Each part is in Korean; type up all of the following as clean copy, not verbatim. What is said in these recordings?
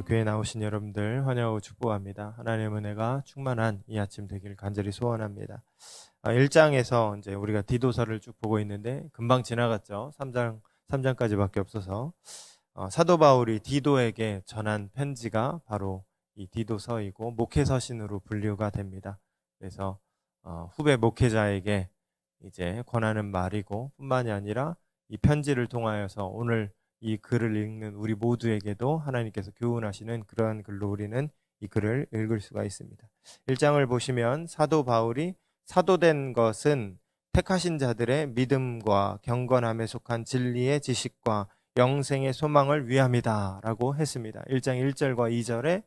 교회 나오신 여러분들 환영하고 축복합니다. 하나님의 은혜가 충만한 이 아침 되길 간절히 소원합니다. 1장에서 이제 우리가 디도서를 쭉 보고 있는데 금방 지나갔죠. 3장까지밖에 없어서 사도 바울이 디도에게 전한 편지가 바로 이 디도서이고 목회서신으로 분류가 됩니다. 그래서 후배 목회자에게 이제 권하는 말이고 뿐만이 아니라 이 편지를 통하여서 오늘 이 글을 읽는 우리 모두에게도 하나님께서 교훈하시는 그러한 글로 우리는 이 글을 읽을 수가 있습니다. 1장을 보시면 사도 바울이 사도된 것은 택하신 자들의 믿음과 경건함에 속한 진리의 지식과 영생의 소망을 위함이다 라고 했습니다. 1장 1절과 2절에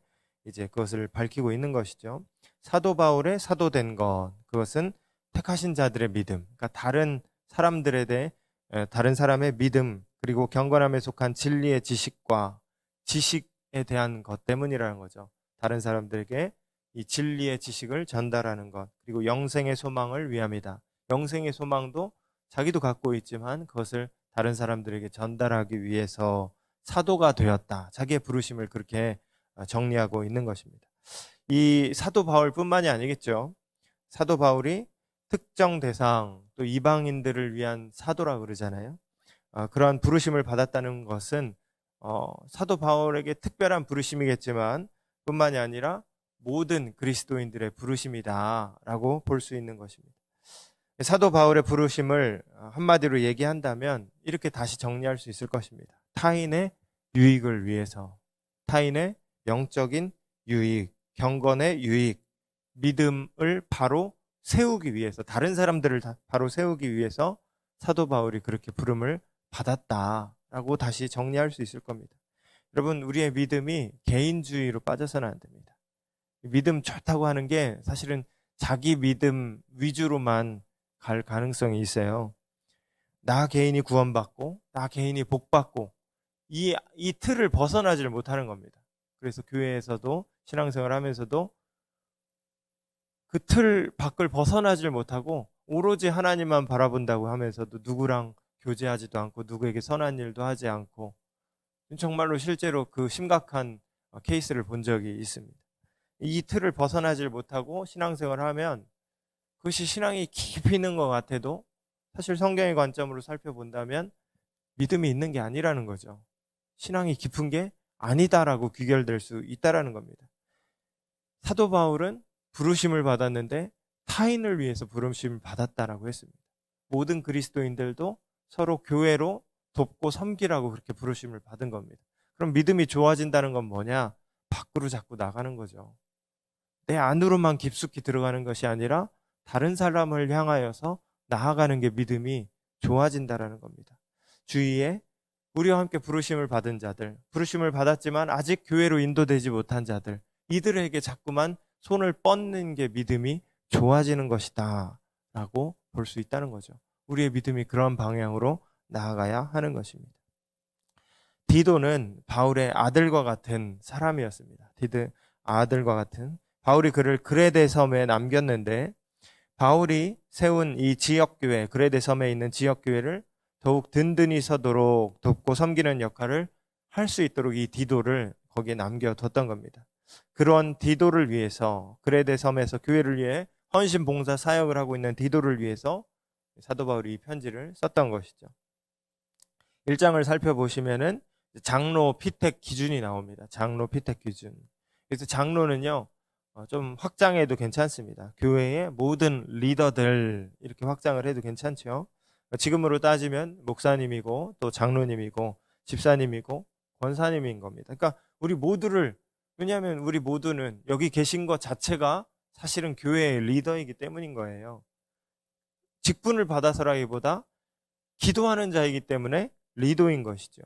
이제 그것을 밝히고 있는 것이죠. 사도 바울의 사도된 것, 그것은 택하신 자들의 믿음, 그러니까 다른 사람의 믿음, 그리고 경건함에 속한 진리의 지식과 지식에 대한 것 때문이라는 거죠. 다른 사람들에게 이 진리의 지식을 전달하는 것, 그리고 영생의 소망을 위함이다. 영생의 소망도 자기도 갖고 있지만 그것을 다른 사람들에게 전달하기 위해서 사도가 되었다. 자기의 부르심을 그렇게 정리하고 있는 것입니다. 이 사도 바울뿐만이 아니겠죠. 사도 바울이 특정 대상, 또 이방인들을 위한 사도라 그러잖아요. 그러한 부르심을 받았다는 것은 사도 바울에게 특별한 부르심이겠지만 뿐만이 아니라 모든 그리스도인들의 부르심이다라고 볼 수 있는 것입니다. 사도 바울의 부르심을 한마디로 얘기한다면 이렇게 다시 정리할 수 있을 것입니다. 타인의 유익을 위해서, 타인의 영적인 유익, 경건의 유익, 믿음을 바로 세우기 위해서, 다른 사람들을 바로 세우기 위해서 사도 바울이 그렇게 부름을 받았다라고 다시 정리할 수 있을 겁니다. 여러분, 우리의 믿음이 개인주의로 빠져서는 안 됩니다. 믿음 좋다고 하는 게 사실은 자기 믿음 위주로만 갈 가능성이 있어요. 나 개인이 구원받고 나 개인이 복받고 이 틀을 벗어나지를 못하는 겁니다. 그래서 교회에서도 신앙생활 하면서도 그 틀 밖을 벗어나지를 못하고 오로지 하나님만 바라본다고 하면서도 누구랑 교제하지도 않고 누구에게 선한 일도 하지 않고 정말로 실제로 그 심각한 케이스를 본 적이 있습니다. 이 틀을 벗어나질 못하고 신앙생활을 하면 그것이 신앙이 깊이 있는 것 같아도 사실 성경의 관점으로 살펴본다면 믿음이 있는 게 아니라는 거죠. 신앙이 깊은 게 아니다라고 귀결될 수 있다라는 겁니다. 사도 바울은 부르심을 받았는데 타인을 위해서 부르심을 받았다라고 했습니다. 모든 그리스도인들도 서로 교회로 돕고 섬기라고 그렇게 부르심을 받은 겁니다. 그럼 믿음이 좋아진다는 건 뭐냐? 밖으로 자꾸 나가는 거죠. 내 안으로만 깊숙이 들어가는 것이 아니라 다른 사람을 향하여서 나아가는 게 믿음이 좋아진다라는 겁니다. 주위에 우리와 함께 부르심을 받은 자들, 부르심을 받았지만 아직 교회로 인도되지 못한 자들, 이들에게 자꾸만 손을 뻗는 게 믿음이 좋아지는 것이다 라고 볼 수 있다는 거죠. 우리의 믿음이 그런 방향으로 나아가야 하는 것입니다. 디도는 바울의 아들과 같은 사람이었습니다. 아들과 같은. 바울이 그를 그레데 섬에 남겼는데 바울이 세운 이 지역교회, 그레데 섬에 있는 지역교회를 더욱 든든히 서도록 돕고 섬기는 역할을 할 수 있도록 이 디도를 거기에 남겨뒀던 겁니다. 그런 디도를 위해서, 그레데 섬에서 교회를 위해 헌신 봉사 사역을 하고 있는 디도를 위해서 사도 바울이 이 편지를 썼던 것이죠. 1장을 살펴보시면은 장로 피택 기준이 나옵니다. 장로 피택 기준. 그래서 장로는요, 좀 확장해도 괜찮습니다. 교회의 모든 리더들 이렇게 확장을 해도 괜찮죠. 지금으로 따지면 목사님이고 또 장로님이고 집사님이고 권사님인 겁니다. 그러니까 우리 모두를, 왜냐하면 우리 모두는 여기 계신 것 자체가 사실은 교회의 리더이기 때문인 거예요. 직분을 받아서라기보다 기도하는 자이기 때문에 리더인 것이죠.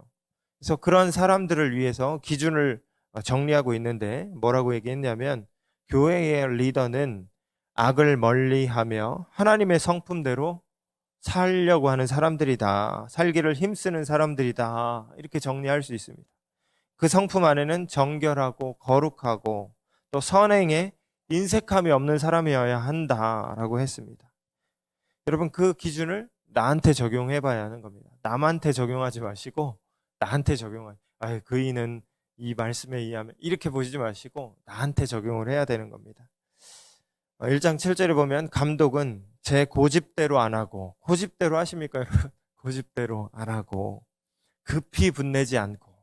그래서 그런 사람들을 위해서 기준을 정리하고 있는데 뭐라고 얘기했냐면 교회의 리더는 악을 멀리하며 하나님의 성품대로 살려고 하는 사람들이다. 살기를 힘쓰는 사람들이다. 이렇게 정리할 수 있습니다. 그 성품 안에는 정결하고 거룩하고 또 선행에 인색함이 없는 사람이어야 한다라고 했습니다. 여러분, 그 기준을 나한테 적용해 봐야 하는 겁니다. 남한테 적용하지 마시고 나한테 적용하세요. 그이는 이 말씀에 의하면 이렇게 보시지 마시고 나한테 적용을 해야 되는 겁니다. 1장 7절에 보면 감독은 제 고집대로 안 하고, 고집대로 하십니까 여러분? 고집대로 안 하고 급히 분내지 않고,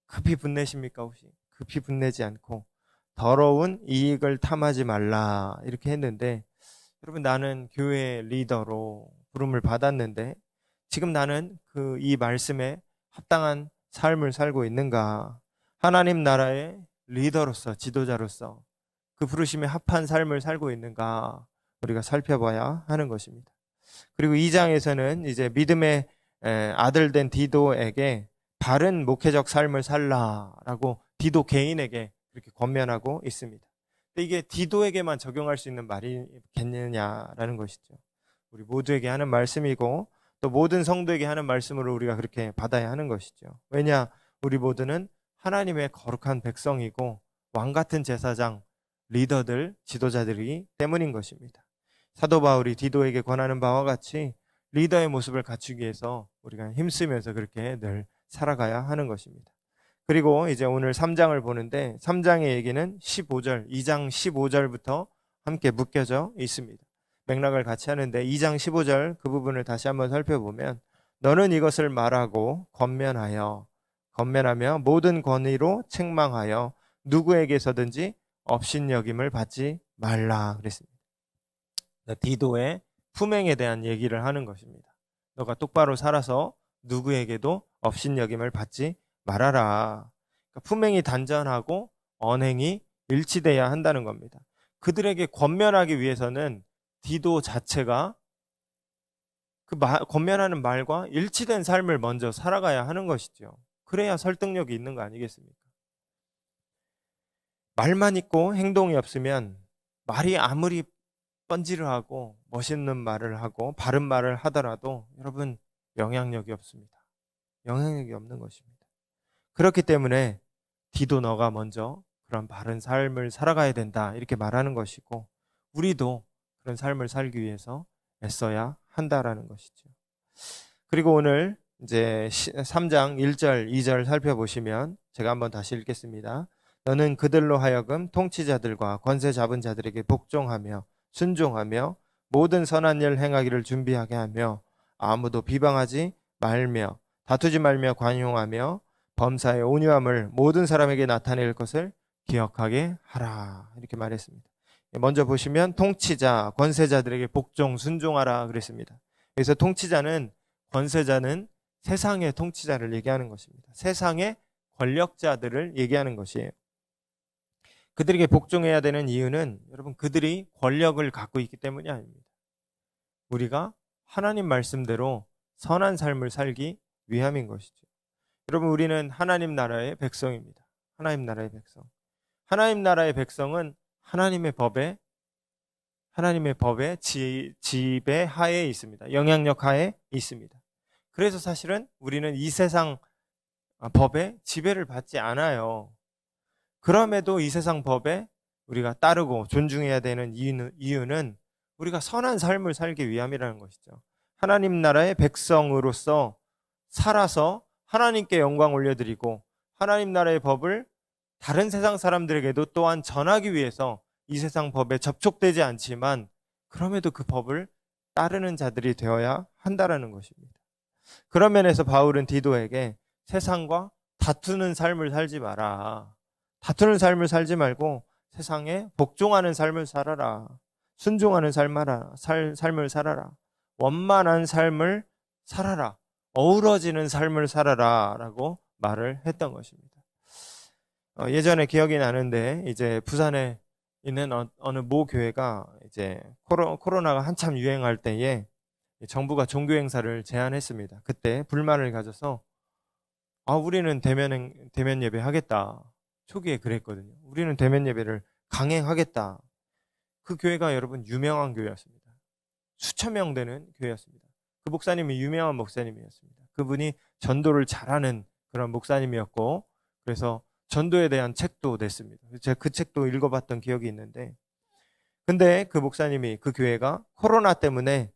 급히 분내십니까 혹시? 급히 분내지 않고 더러운 이익을 탐하지 말라 이렇게 했는데, 여러분 나는 교회 리더로 부름을 받았는데 지금 나는 이 말씀에 합당한 삶을 살고 있는가? 하나님 나라의 리더로서, 지도자로서 그 부르심에 합한 삶을 살고 있는가? 우리가 살펴봐야 하는 것입니다. 그리고 2장에서는 이제 믿음의 아들 된 디도에게 바른 목회적 삶을 살라라고 디도 개인에게 그렇게 권면하고 있습니다. 근데 이게 디도에게만 적용할 수 있는 말이겠느냐라는 것이죠. 우리 모두에게 하는 말씀이고 또 모든 성도에게 하는 말씀으로 우리가 그렇게 받아야 하는 것이죠. 왜냐? 우리 모두는 하나님의 거룩한 백성이고 왕 같은 제사장, 리더들, 지도자들이기 때문인 것입니다. 사도 바울이 디도에게 권하는 바와 같이 리더의 모습을 갖추기 위해서 우리가 힘쓰면서 그렇게 늘 살아가야 하는 것입니다. 그리고 이제 오늘 3장을 보는데 3장의 얘기는 15절, 2장 15절부터 함께 묶여져 있습니다. 맥락을 같이 하는데 2장 15절 그 부분을 다시 한번 살펴보면 너는 이것을 말하고 건면하며 모든 권위로 책망하여 누구에게서든지 업신여김을 받지 말라 그랬습니다. 디도의 품행에 대한 얘기를 하는 것입니다. 너가 똑바로 살아서 누구에게도 업신여김을 받지 말아라. 그러니까 품행이 단전하고 언행이 일치돼야 한다는 겁니다. 그들에게 권면하기 위해서는 디도 자체가 권면하는 말과 일치된 삶을 먼저 살아가야 하는 것이죠. 그래야 설득력이 있는 거 아니겠습니까? 말만 있고 행동이 없으면 말이 아무리 번지르하고 멋있는 말을 하고 바른 말을 하더라도 여러분 영향력이 없습니다. 영향력이 없는 것입니다. 그렇기 때문에 디도 너가 먼저 그런 바른 삶을 살아가야 된다 이렇게 말하는 것이고 우리도 그런 삶을 살기 위해서 애써야 한다라는 것이죠. 그리고 오늘 이제 3장 1절 2절 살펴보시면 제가 한번 다시 읽겠습니다. 너는 그들로 하여금 통치자들과 권세 잡은 자들에게 복종하며 순종하며 모든 선한 일 행하기를 준비하게 하며 아무도 비방하지 말며 다투지 말며 관용하며 범사의 온유함을 모든 사람에게 나타낼 것을 기억하게 하라 이렇게 말했습니다. 먼저 보시면 통치자, 권세자들에게 복종, 순종하라 그랬습니다. 그래서 통치자는, 권세자는 세상의 통치자를 얘기하는 것입니다. 세상의 권력자들을 얘기하는 것이에요. 그들에게 복종해야 되는 이유는 여러분 그들이 권력을 갖고 있기 때문이 아닙니다. 우리가 하나님 말씀대로 선한 삶을 살기 위함인 것이죠. 여러분 우리는 하나님 나라의 백성입니다. 하나님 나라의 백성. 하나님 나라의 백성은 하나님의 법의 지배 하에 있습니다. 영향력 하에 있습니다. 그래서 사실은 우리는 이 세상 법의 지배를 받지 않아요. 그럼에도 이 세상 법에 우리가 따르고 존중해야 되는 이유는 우리가 선한 삶을 살기 위함이라는 것이죠. 하나님 나라의 백성으로서 살아서 하나님께 영광 올려드리고 하나님 나라의 법을 다른 세상 사람들에게도 또한 전하기 위해서 이 세상 법에 접촉되지 않지만 그럼에도 그 법을 따르는 자들이 되어야 한다라는 것입니다. 그런 면에서 바울은 디도에게 세상과 다투는 삶을 살지 마라. 다투는 삶을 살지 말고 세상에 복종하는 삶을 살아라. 순종하는 삶을 살아라. 원만한 삶을 살아라. 어우러지는 삶을 살아라 라고 말을 했던 것입니다. 예전에 기억이 나는데 이제 부산에 있는 어느 모 교회가 이제 코로나가 한참 유행할 때에 정부가 종교 행사를 제한했습니다. 그때 불만을 가져서 우리는 대면 예배 하겠다. 초기에 그랬거든요. 우리는 대면 예배를 강행하겠다. 그 교회가 여러분 유명한 교회였습니다. 수천 명 되는 교회였습니다. 그 목사님이 유명한 목사님이었습니다. 그분이 전도를 잘하는 그런 목사님이었고 그래서 전도에 대한 책도 냈습니다. 제가 그 책도 읽어봤던 기억이 있는데 근데 그 목사님이 그 교회가 코로나 때문에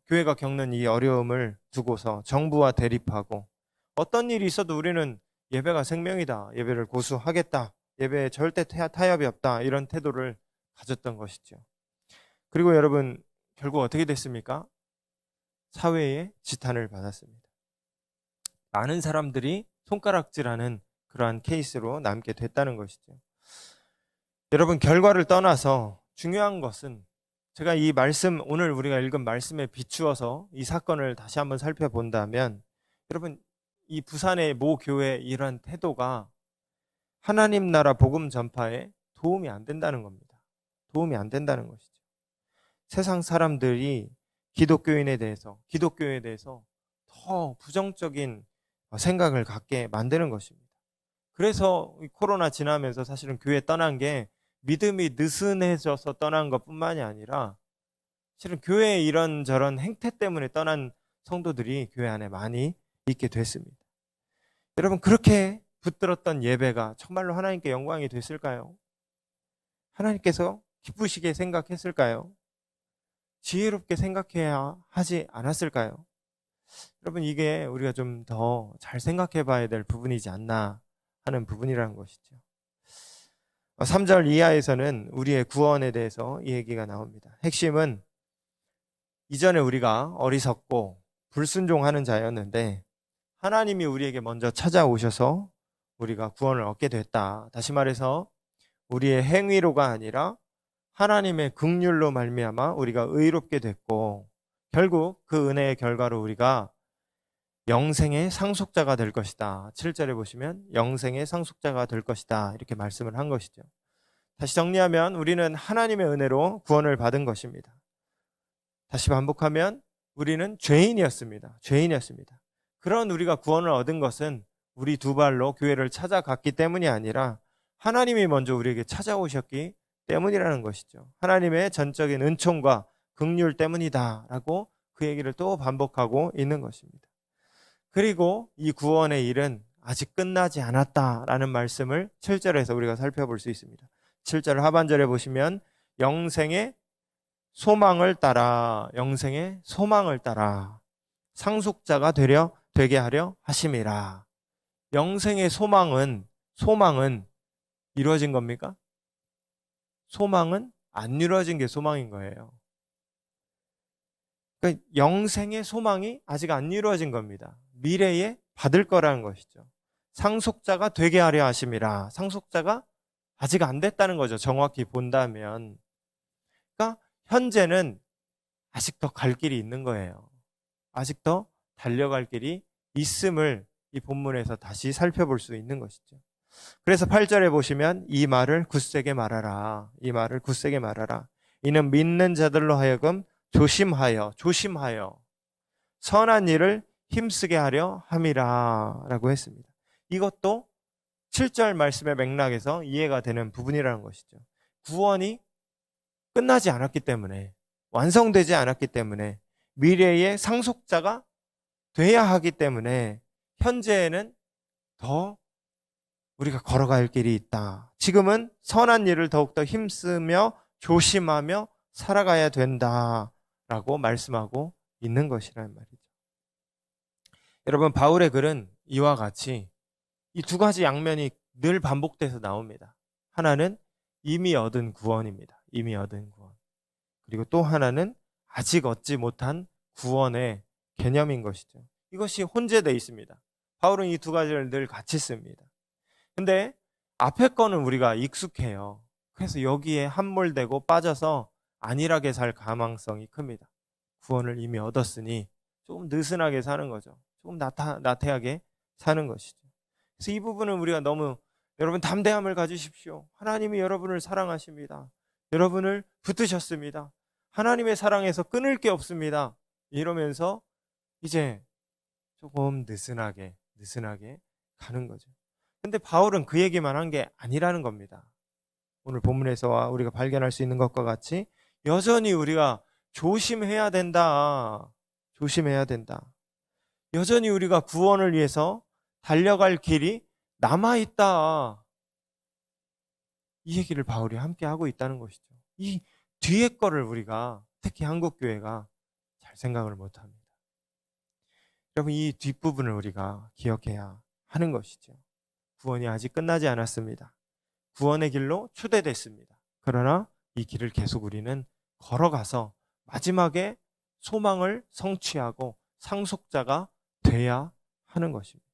교회가 겪는 이 어려움을 두고서 정부와 대립하고 어떤 일이 있어도 우리는 예배가 생명이다. 예배를 고수하겠다. 예배에 절대 타협이 없다. 이런 태도를 가졌던 것이죠. 그리고 여러분, 결국 어떻게 됐습니까? 사회의 지탄을 받았습니다. 많은 사람들이 손가락질하는 그러한 케이스로 남게 됐다는 것이죠. 여러분, 결과를 떠나서 중요한 것은, 제가 이 말씀, 오늘 우리가 읽은 말씀에 비추어서 이 사건을 다시 한번 살펴본다면, 여러분, 이 부산의 모 교회의 이런 태도가 하나님 나라 복음 전파에 도움이 안 된다는 겁니다. 도움이 안 된다는 것이죠. 세상 사람들이 기독교에 대해서 더 부정적인 생각을 갖게 만드는 것입니다. 그래서 코로나 지나면서 사실은 교회 떠난 게 믿음이 느슨해져서 떠난 것뿐만이 아니라 실은 교회의 이런저런 행태 때문에 떠난 성도들이 교회 안에 많이 있게 됐습니다. 여러분, 그렇게 붙들었던 예배가 정말로 하나님께 영광이 됐을까요? 하나님께서 기쁘시게 생각했을까요? 지혜롭게 생각해야 하지 않았을까요? 여러분, 이게 우리가 좀 더 잘 생각해 봐야 될 부분이지 않나 하는 부분이라는 것이죠. 3절 이하에서는 우리의 구원에 대해서 이 얘기가 나옵니다. 핵심은 이전에 우리가 어리석고 불순종하는 자였는데 하나님이 우리에게 먼저 찾아오셔서 우리가 구원을 얻게 됐다. 다시 말해서 우리의 행위로가 아니라 하나님의 긍휼로 말미암아 우리가 의롭게 됐고, 결국 그 은혜의 결과로 우리가 영생의 상속자가 될 것이다. 7절에 보시면 영생의 상속자가 될 것이다. 이렇게 말씀을 한 것이죠. 다시 정리하면 우리는 하나님의 은혜로 구원을 받은 것입니다. 다시 반복하면 우리는 죄인이었습니다. 그런 우리가 구원을 얻은 것은 우리 두 발로 교회를 찾아갔기 때문이 아니라 하나님이 먼저 우리에게 찾아오셨기 때문이라는 것이죠. 하나님의 전적인 은총과 긍휼 때문이다라고 그 얘기를 또 반복하고 있는 것입니다. 그리고 이 구원의 일은 아직 끝나지 않았다라는 말씀을 7절에서 우리가 살펴볼 수 있습니다. 7절 하반절에 보시면 영생의 소망을 따라 상속자가 되게 하려 하심이라. 영생의 소망은 이루어진 겁니까? 소망은 안 이루어진 게 소망인 거예요. 그러니까 영생의 소망이 아직 안 이루어진 겁니다. 미래에 받을 거라는 것이죠. 상속자가 되게 하려 하심이라. 상속자가 아직 안 됐다는 거죠. 정확히 본다면. 그러니까 현재는 아직 더 갈 길이 있는 거예요. 아직 더 달려갈 길이 있음을 이 본문에서 다시 살펴볼 수 있는 것이죠. 그래서 8절에 보시면 이 말을 굳세게 말하라. 이는 믿는 자들로 하여금 조심하여 선한 일을 힘쓰게 하려 함이라 라고 했습니다. 이것도 7절 말씀의 맥락에서 이해가 되는 부분이라는 것이죠. 구원이 끝나지 않았기 때문에, 완성되지 않았기 때문에, 미래의 상속자가 돼야 하기 때문에 현재에는 더 우리가 걸어갈 길이 있다. 지금은 선한 일을 더욱더 힘쓰며 조심하며 살아가야 된다라고 말씀하고 있는 것이라는 말이죠. 여러분, 바울의 글은 이와 같이 이 두 가지 양면이 늘 반복돼서 나옵니다. 하나는 이미 얻은 구원입니다. 그리고 또 하나는 아직 얻지 못한 구원의 개념인 것이죠. 이것이 혼재되어 있습니다. 바울은 이 두 가지를 늘 같이 씁니다. 근데 앞에 거는 우리가 익숙해요. 그래서 여기에 함몰되고 빠져서 안일하게 살 가망성이 큽니다. 구원을 이미 얻었으니 조금 느슨하게 사는 거죠. 조금 나태하게 사는 것이죠. 그래서 이 부분은 우리가 너무, 여러분 담대함을 가지십시오. 하나님이 여러분을 사랑하십니다. 여러분을 붙드셨습니다. 하나님의 사랑에서 끊을 게 없습니다. 이러면서 이제 조금 느슨하게 가는 거죠. 근데 바울은 그 얘기만 한 게 아니라는 겁니다. 오늘 본문에서 우리가 발견할 수 있는 것과 같이 여전히 우리가 조심해야 된다. 여전히 우리가 구원을 위해서 달려갈 길이 남아있다. 이 얘기를 바울이 함께 하고 있다는 것이죠. 이 뒤에 거를 우리가, 특히 한국교회가 잘 생각을 못합니다. 여러분, 이 뒷부분을 우리가 기억해야 하는 것이죠. 구원이 아직 끝나지 않았습니다. 구원의 길로 초대됐습니다. 그러나 이 길을 계속 우리는 걸어가서 마지막에 소망을 성취하고 상속자가 돼야 하는 것입니다.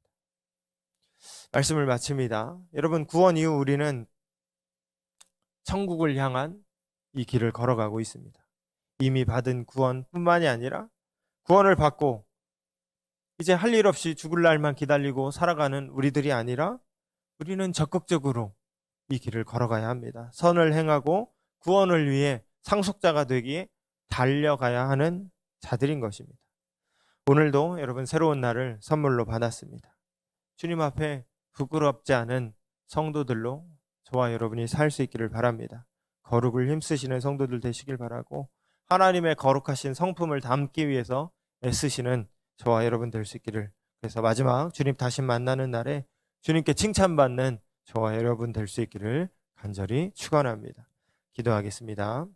말씀을 마칩니다. 여러분, 구원 이후 우리는 천국을 향한 이 길을 걸어가고 있습니다. 이미 받은 구원뿐만이 아니라 구원을 받고 이제 할 일 없이 죽을 날만 기다리고 살아가는 우리들이 아니라 우리는 적극적으로 이 길을 걸어가야 합니다. 선을 행하고 구원을 위해 상속자가 되기에 달려가야 하는 자들인 것입니다. 오늘도 여러분 새로운 날을 선물로 받았습니다. 주님 앞에 부끄럽지 않은 성도들로 저와 여러분이 살 수 있기를 바랍니다. 거룩을 힘쓰시는 성도들 되시길 바라고 하나님의 거룩하신 성품을 담기 위해서 애쓰시는 저와 여러분 될 수 있기를, 그래서 마지막 주님 다시 만나는 날에 주님께 칭찬받는 저와 여러분 될 수 있기를 간절히 축원합니다. 기도하겠습니다.